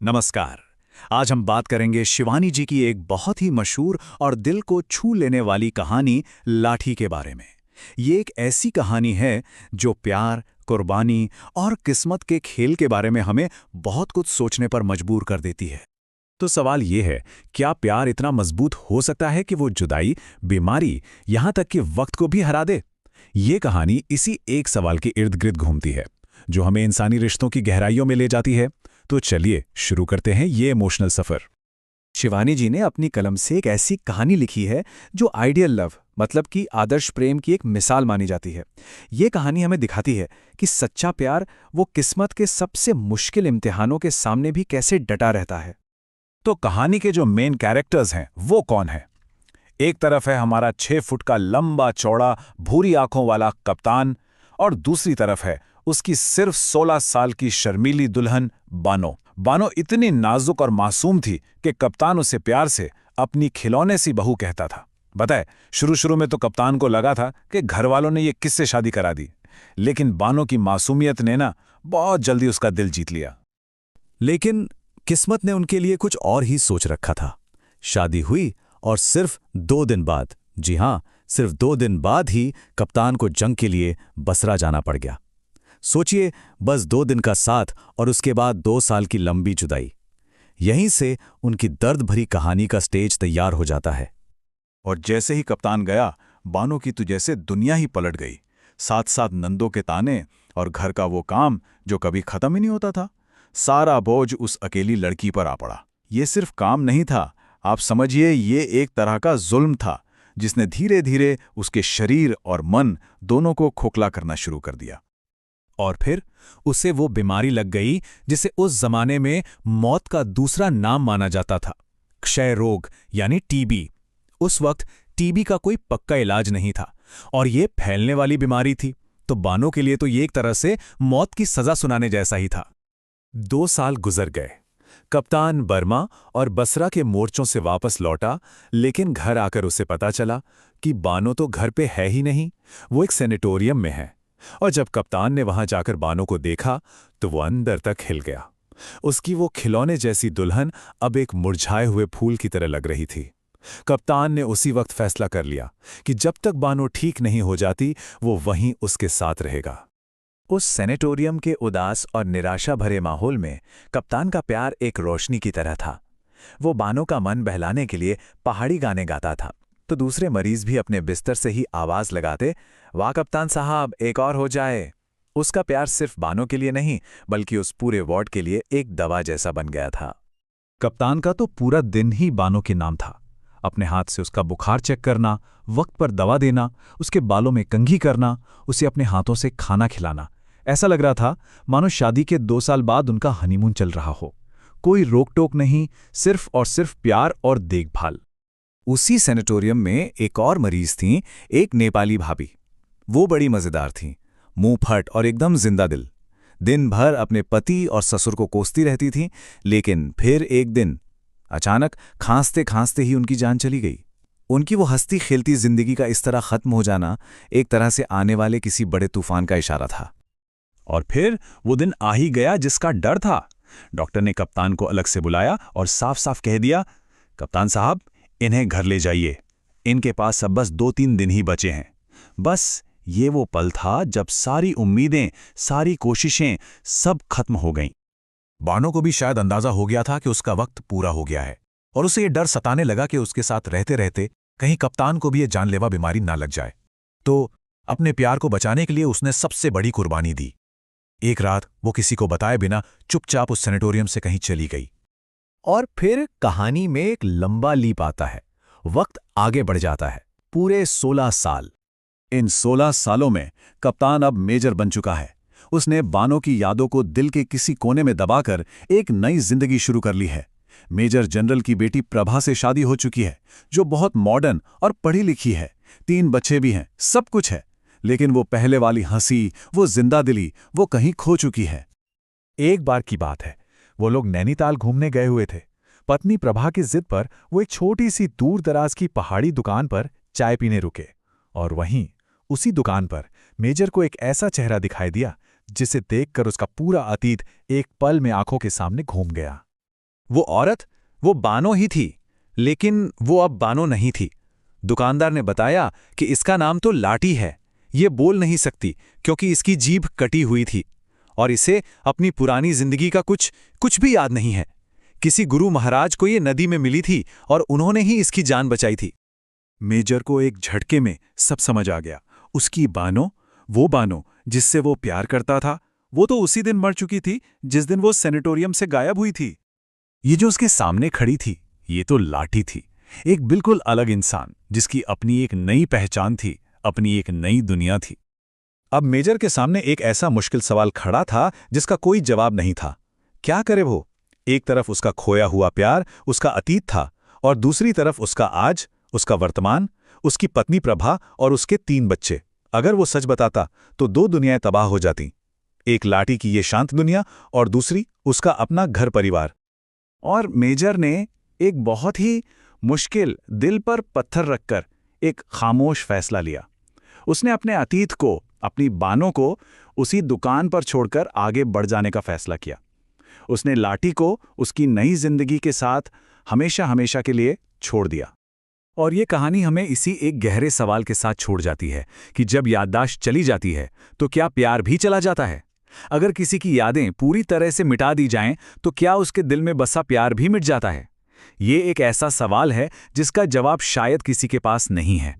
नमस्कार। आज हम बात करेंगे शिवानी जी की एक बहुत ही मशहूर और दिल को छू लेने वाली कहानी लाठी के बारे में। ये एक ऐसी कहानी है जो प्यार, कुर्बानी और किस्मत के खेल के बारे में हमें बहुत कुछ सोचने पर मजबूर कर देती है। तो सवाल ये है, क्या प्यार इतना मजबूत हो सकता है कि वो जुदाई, बीमारी, यहाँ तक कि वक्त को भी हरा दे? ये कहानी इसी एक सवाल के इर्द गिर्द घूमती है, जो हमें इंसानी रिश्तों की गहराइयों में ले जाती है। तो चलिए शुरू करते हैं ये इमोशनल सफर। शिवानी जी ने अपनी कलम से एक ऐसी कहानी लिखी है जो आइडियल लव मतलब कि आदर्श प्रेम की एक मिसाल मानी जाती है। ये कहानी हमें दिखाती है कि सच्चा प्यार वो किस्मत के सबसे मुश्किल इम्तिहानों के सामने भी कैसे डटा रहता है। तो कहानी के जो मेन कैरेक्टर्स हैं वो कौन है? एक तरफ है हमारा 6 फुट का लंबा चौड़ा भूरी आंखों वाला कप्तान, और दूसरी तरफ है उसकी सिर्फ 16 साल की शर्मीली दुल्हन बानो। बानो इतनी नाजुक और मासूम थी कि कप्तान उसे प्यार से अपनी खिलौने सी बहू कहता था। बताए, शुरू में तो कप्तान को लगा था कि घर वालों ने ये किससे शादी करा दी, लेकिन बानो की मासूमियत ने ना बहुत जल्दी उसका दिल जीत लिया। लेकिन किस्मत ने उनके लिए कुछ और ही सोच रखा था। शादी हुई और सिर्फ 2 दिन बाद, जी हां, सिर्फ 2 दिन बाद ही कप्तान को जंग के लिए बसरा जाना पड़ गया। सोचिए, बस 2 दिन का साथ और उसके बाद 2 साल की लंबी जुदाई। यहीं से उनकी दर्द भरी कहानी का स्टेज तैयार हो जाता है। और जैसे ही कप्तान गया, बानो की तो जैसे दुनिया ही पलट गई। साथ साथ नंदों के ताने और घर का वो काम जो कभी खत्म ही नहीं होता था, सारा बोझ उस अकेली लड़की पर आ पड़ा। ये सिर्फ काम नहीं था, आप समझिए, ये एक तरह का जुल्म था जिसने धीरे धीरे उसके शरीर और मन दोनों को खोखला करना शुरू कर दिया। और फिर उसे वो बीमारी लग गई जिसे उस जमाने में मौत का दूसरा नाम माना जाता था, क्षय रोग यानी टीबी। उस वक्त टीबी का कोई पक्का इलाज नहीं था और ये फैलने वाली बीमारी थी, तो बानो के लिए तो ये एक तरह से मौत की सजा सुनाने जैसा ही था। 2 साल गुजर गए। कप्तान बर्मा और बसरा के मोर्चों से वापस लौटा, लेकिन घर आकर उसे पता चला कि बानो तो घर पे है ही नहीं, वो एक सेनेटोरियम में है। और जब कप्तान ने वहां जाकर बानो को देखा तो वो अंदर तक हिल गया। उसकी वो खिलौने जैसी दुल्हन अब एक मुरझाए हुए फूल की तरह लग रही थी। कप्तान ने उसी वक्त फैसला कर लिया कि जब तक बानो ठीक नहीं हो जाती वो वहीं उसके साथ रहेगा। उस सेनेटोरियम के उदास और निराशा भरे माहौल में कप्तान का प्यार एक रोशनी की तरह था। वो बानो का मन बहलाने के लिए पहाड़ी गाने गाता था, तो दूसरे मरीज भी अपने बिस्तर से ही आवाज लगाते, वाह कप्तान साहब, एक और हो जाए। उसका प्यार सिर्फ बानो के लिए नहीं, बल्कि उस पूरे वार्ड के लिए एक दवा जैसा बन गया था। कप्तान का तो पूरा दिन ही बानो के नाम था। अपने हाथ से उसका बुखार चेक करना, वक्त पर दवा देना, उसके बालों में कंघी करना, उसे अपने हाथों से खाना खिलाना। ऐसा लग रहा था मानो शादी के 2 साल बाद उनका हनीमून चल रहा हो। कोई रोक टोक नहीं, सिर्फ और सिर्फ प्यार और देखभाल। उसी सेनेटोरियम में एक और मरीज थीं, एक नेपाली भाभी। वो बड़ी मजेदार थीं, मुंह फट और एकदम जिंदा दिल। दिन भर अपने पति और ससुर को कोसती रहती थीं, लेकिन फिर एक दिन अचानक खांसते खांसते ही उनकी जान चली गई। उनकी वो हंसती खेलती जिंदगी का इस तरह खत्म हो जाना एक तरह से आने वाले किसी बड़े तूफान का इशारा था। और फिर वो दिन आ ही गया जिसका डर था। डॉक्टर ने कप्तान को अलग से बुलाया और साफ साफ कह दिया, कप्तान साहब, इन्हें घर ले जाइए। इनके पास अब बस 2-3 दिन ही बचे हैं। बस ये वो पल था जब सारी उम्मीदें, सारी कोशिशें सब खत्म हो गईं। बानो को भी शायद अंदाजा हो गया था कि उसका वक्त पूरा हो गया है, और उसे ये डर सताने लगा कि उसके साथ रहते रहते कहीं कप्तान को भी ये जानलेवा बीमारी ना लग जाए। तो अपने प्यार को बचाने के लिए उसने सबसे बड़ी कुर्बानी दी। एक रात वो किसी को बताए बिना चुपचाप उस सेनेटोरियम से कहीं चली गई। और फिर कहानी में एक लंबा लीप आता है। वक्त आगे बढ़ जाता है, पूरे 16 साल। इन 16 सालों में कप्तान अब मेजर बन चुका है। उसने बानो की यादों को दिल के किसी कोने में दबाकर एक नई जिंदगी शुरू कर ली है। मेजर जनरल की बेटी प्रभा से शादी हो चुकी है, जो बहुत मॉडर्न और पढ़ी लिखी है। 3 बच्चे भी हैं, सब कुछ है, लेकिन वो पहले वाली हंसी, वो जिंदा दिली, वो कहीं खो चुकी है। एक बार की बात है, वो लोग नैनीताल घूमने गए हुए थे। पत्नी प्रभा की जिद पर वो एक छोटी सी दूर दराज की पहाड़ी दुकान पर चाय पीने रुके, और वहीं उसी दुकान पर मेजर को एक ऐसा चेहरा दिखाई दिया जिसे देखकर उसका पूरा अतीत एक पल में आंखों के सामने घूम गया। वो औरत, वो बानो ही थी, लेकिन वो अब बानो नहीं थी। दुकानदार ने बताया कि इसका नाम तो लाठी है, ये बोल नहीं सकती क्योंकि इसकी जीभ कटी हुई थी और इसे अपनी पुरानी जिंदगी का कुछ भी याद नहीं है। किसी गुरु महाराज को ये नदी में मिली थी और उन्होंने ही इसकी जान बचाई थी। मेजर को एक झटके में सब समझ आ गया। उसकी बानो, वो बानो जिससे वो प्यार करता था, वो तो उसी दिन मर चुकी थी जिस दिन वो सेनेटोरियम से गायब हुई थी। ये जो उसके सामने खड़ी थी, ये तो लाठी थी, एक बिल्कुल अलग इंसान जिसकी अपनी एक नई पहचान थी, अपनी एक नई दुनिया थी। अब मेजर के सामने एक ऐसा मुश्किल सवाल खड़ा था जिसका कोई जवाब नहीं था। क्या करे वो? एक तरफ उसका खोया हुआ प्यार, उसका अतीत था, और दूसरी तरफ उसका आज, उसका वर्तमान, उसकी पत्नी प्रभा और उसके 3 बच्चे। अगर वो सच बताता तो 2 दुनियाएं तबाह हो जाती। एक लाठी की ये शांत दुनिया और दूसरी उसका अपना घर परिवार। और मेजर ने एक बहुत ही मुश्किल, दिल पर पत्थर रखकर एक खामोश फैसला लिया। उसने अपने अतीत को, अपनी बानों को उसी दुकान पर छोड़कर आगे बढ़ जाने का फैसला किया। उसने लाठी को उसकी नई जिंदगी के साथ हमेशा हमेशा के लिए छोड़ दिया। और ये कहानी हमें इसी एक गहरे सवाल के साथ छोड़ जाती है कि जब याददाश्त चली जाती है तो क्या प्यार भी चला जाता है? अगर किसी की यादें पूरी तरह से मिटा दी जाएं तो क्या उसके दिल में बसा प्यार भी मिट जाता है? ये एक ऐसा सवाल है जिसका जवाब शायद किसी के पास नहीं है।